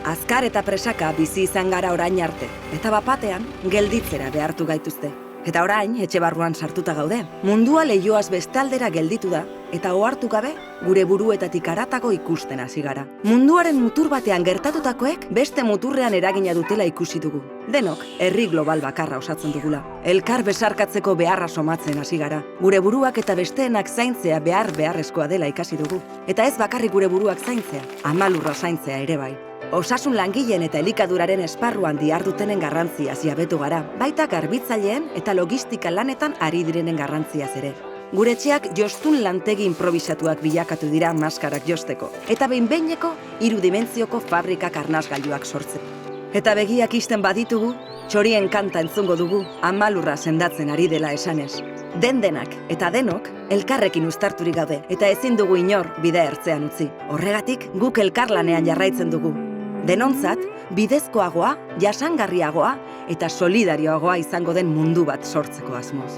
Azkar eta presaka bizi izan gara orain arte, eta bapatean gelditzera behartu gaituzte. Eta orain, etxe barruan sartuta gaude. Mundua leihoaz bestaldera gelditu da, eta ohartu gabe, gure buruetatik haratago ikusten hasi gara. Munduaren mutur batean gertatutakoek beste muturrean eragina dutela ikusi dugu. Denok, herri global bakarra osatzen dugula. Elkar besarkatzeko beharra somatzen hasi gara. Gure buruak eta besteenak zaintzea beharrezkoa dela ikasi dugu. Eta ez bakarrik gure buruak zaintzea, amalurra zaintzea ere bai. Osasun langileen eta elikaduraren esparruan dihardutenen garrantziaz jabetu gara, baita garbitzaileen eta logistika lanetan ari direnen garrantziaz ere. Gure etxeak jostun lantegi improvisatuak bilakatu dira maskarak josteko, eta behin-behineko 3 dimentsioko fabrikak arnasgailuak sortzeko. Eta begiak isten baditugu, txorien kanta entzungo dugu, amalurra sendatzen ari dela esanez. Denak eta denok elkarrekin uztarturik gaude, eta ezin dugu inor bidea ertzean utzi. Horregatik guk elkarlanean jarraitzen dugu. Denontzat, bidezkoagoa, jasangarriagoa eta solidarioagoa izango den mundu bat sortzeko asmoz.